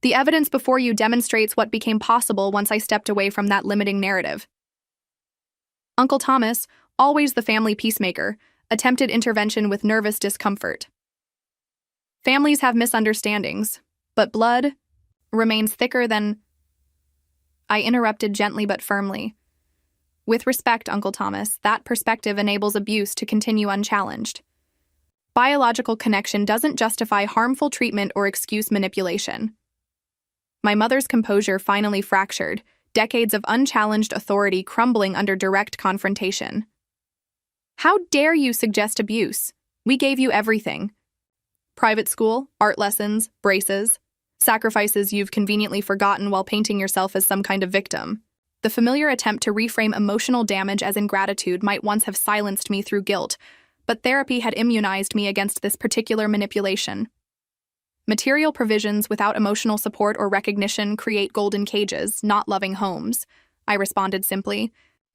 The evidence before you demonstrates what became possible once I stepped away from that limiting narrative. Uncle Thomas, always the family peacemaker, attempted intervention with nervous discomfort. Families have misunderstandings, but blood remains thicker than... I interrupted gently but firmly. With respect, Uncle Thomas, that perspective enables abuse to continue unchallenged. Biological connection doesn't justify harmful treatment or excuse manipulation. My mother's composure finally fractured, decades of unchallenged authority crumbling under direct confrontation. How dare you suggest abuse? We gave you everything. Private school, art lessons, braces, sacrifices you've conveniently forgotten while painting yourself as some kind of victim. The familiar attempt to reframe emotional damage as ingratitude might once have silenced me through guilt, but therapy had immunized me against this particular manipulation. Material provisions without emotional support or recognition create golden cages, not loving homes, I responded simply.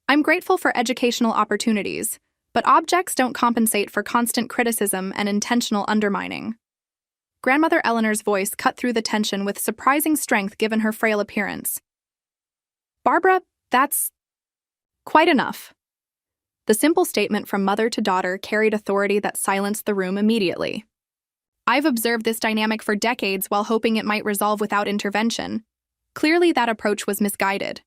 I'm grateful for educational opportunities, but objects don't compensate for constant criticism and intentional undermining. Grandmother Eleanor's voice cut through the tension with surprising strength given her frail appearance. Barbara, that's quite enough. The simple statement from mother to daughter carried authority that silenced the room immediately. I've observed this dynamic for decades while hoping it might resolve without intervention. Clearly, that approach was misguided.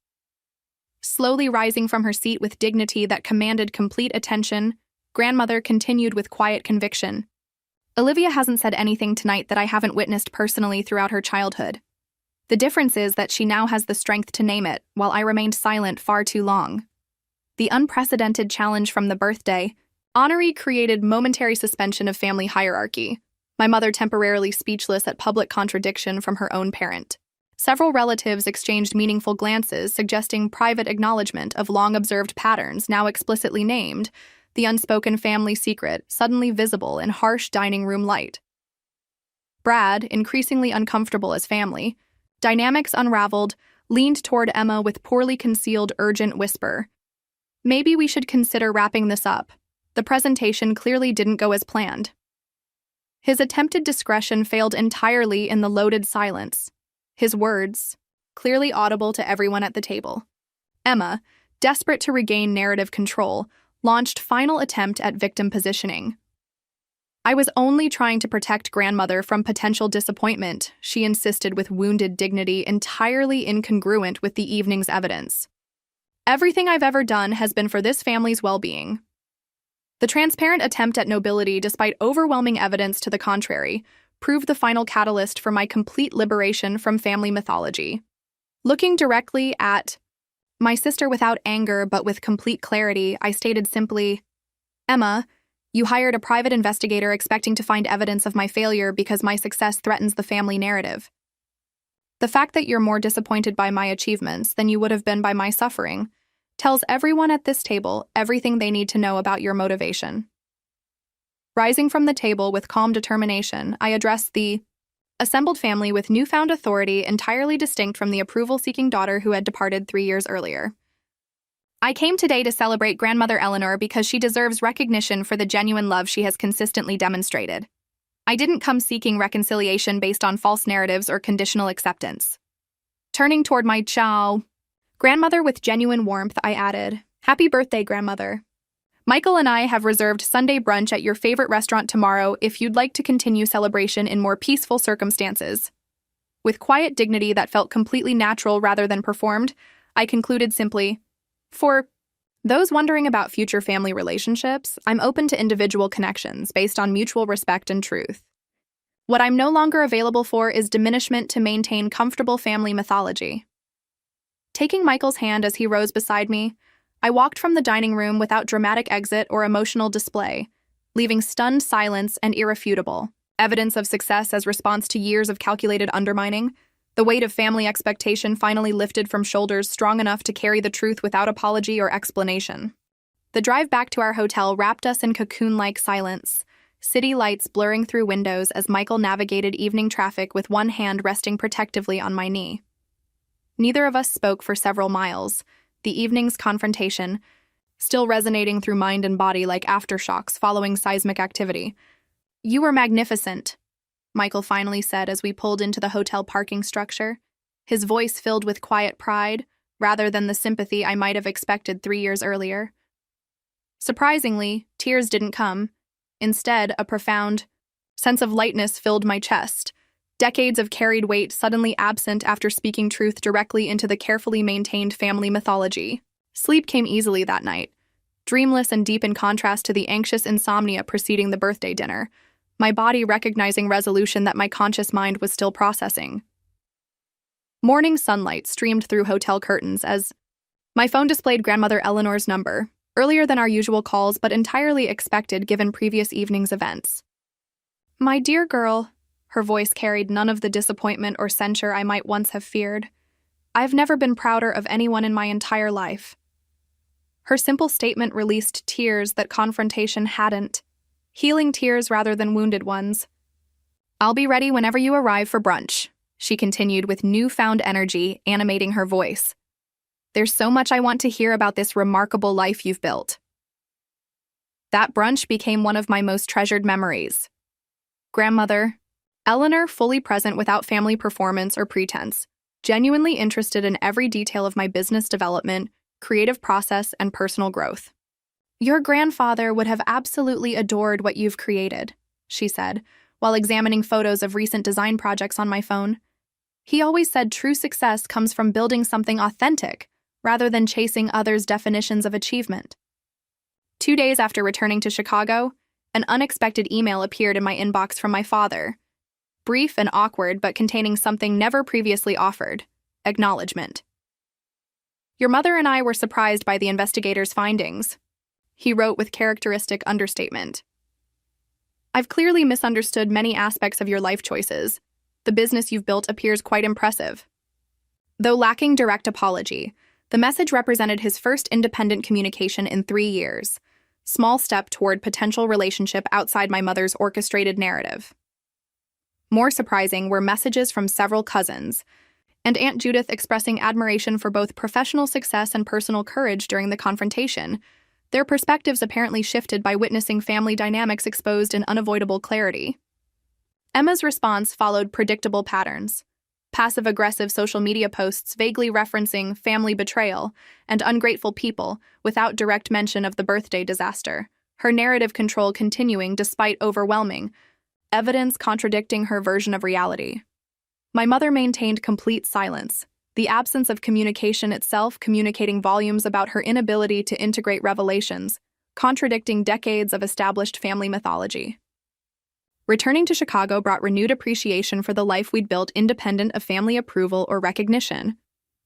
Slowly rising from her seat with dignity that commanded complete attention, grandmother continued with quiet conviction. Olivia hasn't said anything tonight that I haven't witnessed personally throughout her childhood. The difference is that she now has the strength to name it, while I remained silent far too long. The unprecedented challenge from the birthday, Honoree created momentary suspension of family hierarchy, my mother temporarily speechless at public contradiction from her own parent. Several relatives exchanged meaningful glances suggesting private acknowledgement of long-observed patterns now explicitly named, the unspoken family secret suddenly visible in harsh dining room light. Brad, increasingly uncomfortable as family, dynamics unraveled, leaned toward Emma with poorly concealed urgent whisper. Maybe we should consider wrapping this up. The presentation clearly didn't go as planned. His attempted discretion failed entirely in the loaded silence. His words, clearly audible to everyone at the table. Emma, desperate to regain narrative control, launched final attempt at victim positioning. I was only trying to protect grandmother from potential disappointment, she insisted with wounded dignity entirely incongruent with the evening's evidence. Everything I've ever done has been for this family's well-being. The transparent attempt at nobility, despite overwhelming evidence to the contrary, proved the final catalyst for my complete liberation from family mythology. Looking directly at my sister without anger but with complete clarity, I stated simply, Emma, you hired a private investigator expecting to find evidence of my failure because my success threatens the family narrative. The fact that you're more disappointed by my achievements than you would have been by my suffering tells everyone at this table everything they need to know about your motivation. Rising from the table with calm determination, I addressed the assembled family with newfound authority entirely distinct from the approval-seeking daughter who had departed 3 years earlier. I came today to celebrate Grandmother Eleanor because she deserves recognition for the genuine love she has consistently demonstrated. I didn't come seeking reconciliation based on false narratives or conditional acceptance. Turning toward my grandmother with genuine warmth, I added, Happy birthday, Grandmother. Michael and I have reserved Sunday brunch at your favorite restaurant tomorrow if you'd like to continue celebration in more peaceful circumstances. With quiet dignity that felt completely natural rather than performed, I concluded simply, For those wondering about future family relationships, I'm open to individual connections based on mutual respect and truth. What I'm no longer available for is diminishment to maintain comfortable family mythology. Taking Michael's hand as he rose beside me, I walked from the dining room without dramatic exit or emotional display, leaving stunned silence and irrefutable evidence of success as response to years of calculated undermining. The weight of family expectation finally lifted from shoulders strong enough to carry the truth without apology or explanation. The drive back to our hotel wrapped us in cocoon-like silence, city lights blurring through windows as Michael navigated evening traffic with one hand resting protectively on my knee. Neither of us spoke for several miles, the evening's confrontation still resonating through mind and body like aftershocks following seismic activity. "You were magnificent," Michael finally said as we pulled into the hotel parking structure, his voice filled with quiet pride rather than the sympathy I might have expected 3 years earlier. Surprisingly, tears didn't come. Instead, a profound sense of lightness filled my chest, decades of carried weight suddenly absent after speaking truth directly into the carefully maintained family mythology. Sleep came easily that night, dreamless and deep in contrast to the anxious insomnia preceding the birthday dinner, my body recognizing resolution that my conscious mind was still processing. Morning sunlight streamed through hotel curtains as my phone displayed grandmother Eleanor's number, earlier than our usual calls but entirely expected given previous evening's events. "My dear girl," her voice carried none of the disappointment or censure I might once have feared. "I've never been prouder of anyone in my entire life." Her simple statement released tears that confrontation hadn't, healing tears rather than wounded ones. "I'll be ready whenever you arrive for brunch," she continued with newfound energy animating her voice. "There's so much I want to hear about this remarkable life you've built." That brunch became one of my most treasured memories. Grandmother Eleanor, fully present without family performance or pretense, genuinely interested in every detail of my business development, creative process, and personal growth. "Your grandfather would have absolutely adored what you've created," she said, while examining photos of recent design projects on my phone. "He always said true success comes from building something authentic, rather than chasing others' definitions of achievement." 2 days after returning to Chicago, an unexpected email appeared in my inbox from my father. Brief and awkward, but containing something never previously offered: acknowledgement. "Your mother and I were surprised by the investigator's findings," he wrote with characteristic understatement. "I've clearly misunderstood many aspects of your life choices. The business you've built appears quite impressive." Though lacking direct apology, the message represented his first independent communication in 3 years, small step toward potential relationship outside my mother's orchestrated narrative. More surprising were messages from several cousins, and Aunt Judith expressing admiration for both professional success and personal courage during the confrontation, their perspectives apparently shifted by witnessing family dynamics exposed in unavoidable clarity. Emma's response followed predictable patterns: passive-aggressive social media posts vaguely referencing family betrayal and ungrateful people without direct mention of the birthday disaster, her narrative control continuing despite overwhelming evidence contradicting her version of reality. My mother maintained complete silence, the absence of communication itself communicating volumes about her inability to integrate revelations, contradicting decades of established family mythology. Returning to Chicago brought renewed appreciation for the life we'd built independent of family approval or recognition.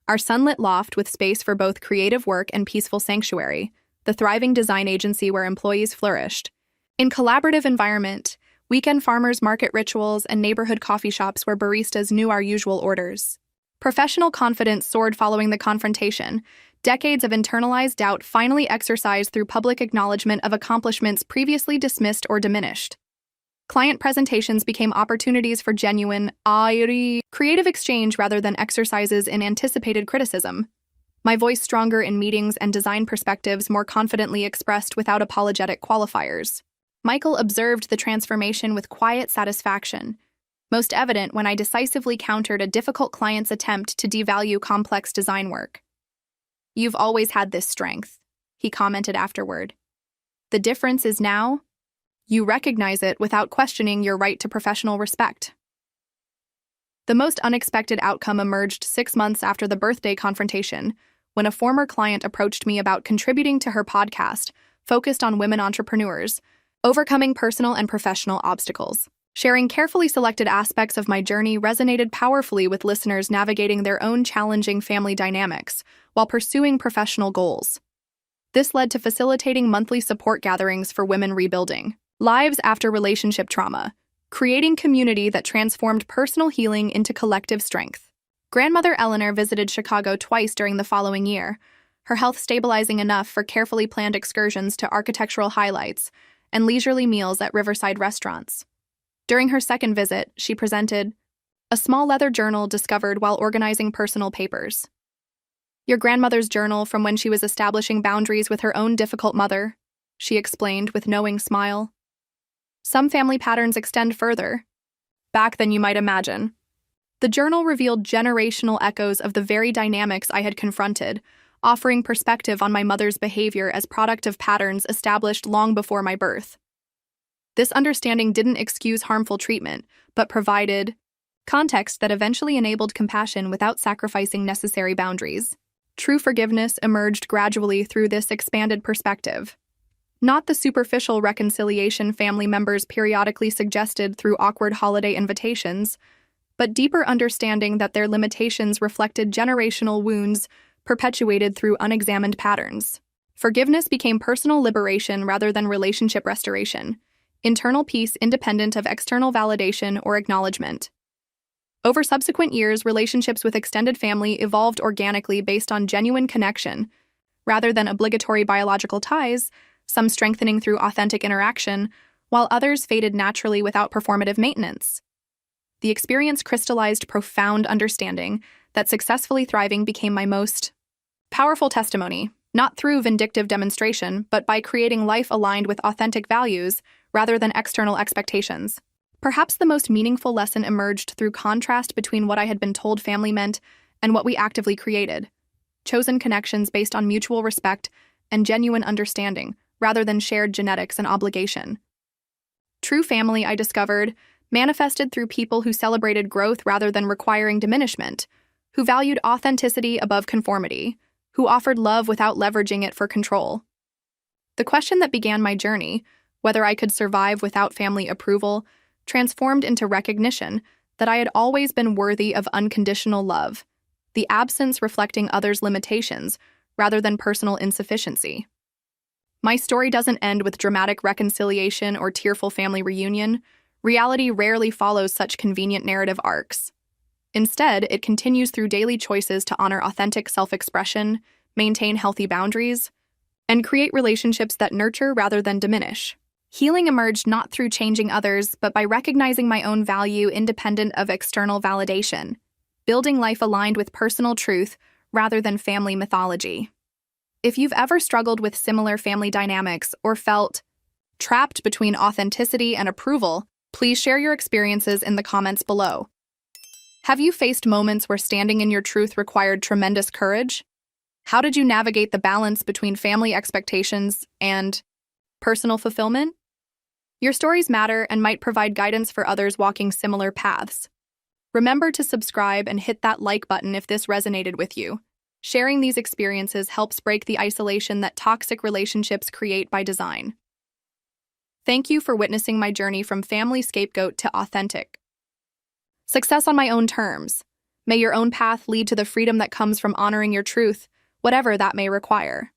Our sunlit loft with space for both creative work and peaceful sanctuary, the thriving design agency where employees flourished. In collaborative environment, weekend farmers market rituals and neighborhood coffee shops where baristas knew our usual orders. Professional confidence soared following the confrontation, decades of internalized doubt finally exercised through public acknowledgement of accomplishments previously dismissed or diminished. Client presentations became opportunities for genuine, creative exchange rather than exercises in anticipated criticism. My voice stronger in meetings and design perspectives more confidently expressed without apologetic qualifiers. Michael observed the transformation with quiet satisfaction, most evident when I decisively countered a difficult client's attempt to devalue complex design work. "You've always had this strength," he commented afterward. "The difference is now, you recognize it without questioning your right to professional respect." The most unexpected outcome emerged 6 months after the birthday confrontation, when a former client approached me about contributing to her podcast, focused on women entrepreneurs, overcoming personal and professional obstacles. Sharing carefully selected aspects of my journey resonated powerfully with listeners navigating their own challenging family dynamics while pursuing professional goals. This led to facilitating monthly support gatherings for women rebuilding lives after relationship trauma, creating community that transformed personal healing into collective strength. Grandmother Eleanor visited Chicago twice during the following year, her health stabilizing enough for carefully planned excursions to architectural highlights and leisurely meals at riverside restaurants. During her second visit, she presented a small leather journal discovered while organizing personal papers. Your grandmother's journal from when she was establishing boundaries with her own difficult mother, she explained with knowing smile. Some family patterns extend further back than you might imagine. The journal revealed generational echoes of the very dynamics I had confronted, offering perspective on my mother's behavior as product of patterns established long before my birth. This understanding didn't excuse harmful treatment, but provided context that eventually enabled compassion without sacrificing necessary boundaries. True forgiveness emerged gradually through this expanded perspective. Not the superficial reconciliation family members periodically suggested through awkward holiday invitations, but deeper understanding that their limitations reflected generational wounds perpetuated through unexamined patterns. Forgiveness became personal liberation rather than relationship restoration, internal peace independent of external validation or acknowledgement. Over subsequent years, relationships with extended family evolved organically based on genuine connection, rather than obligatory biological ties, some strengthening through authentic interaction, while others faded naturally without performative maintenance. The experience crystallized profound understanding that successfully thriving became my most powerful testimony, not through vindictive demonstration, but by creating life aligned with authentic values rather than external expectations. Perhaps the most meaningful lesson emerged through contrast between what I had been told family meant and what we actively created. Chosen connections based on mutual respect and genuine understanding, rather than shared genetics and obligation. True family, I discovered, manifested through people who celebrated growth rather than requiring diminishment, who valued authenticity above conformity, who offered love without leveraging it for control. The question that began my journey, whether I could survive without family approval, transformed into recognition that I had always been worthy of unconditional love, the absence reflecting others' limitations rather than personal insufficiency. My story doesn't end with dramatic reconciliation or tearful family reunion. Reality rarely follows such convenient narrative arcs. Instead, it continues through daily choices to honor authentic self-expression, maintain healthy boundaries, and create relationships that nurture rather than diminish. Healing emerged not through changing others, but by recognizing my own value independent of external validation, building life aligned with personal truth rather than family mythology. If you've ever struggled with similar family dynamics or felt trapped between authenticity and approval, please share your experiences in the comments below. Have you faced moments where standing in your truth required tremendous courage? How did you navigate the balance between family expectations and personal fulfillment? Your stories matter and might provide guidance for others walking similar paths. Remember to subscribe and hit that like button if this resonated with you. Sharing these experiences helps break the isolation that toxic relationships create by design. Thank you for witnessing my journey from family scapegoat to authentic success on my own terms. May your own path lead to the freedom that comes from honoring your truth, whatever that may require.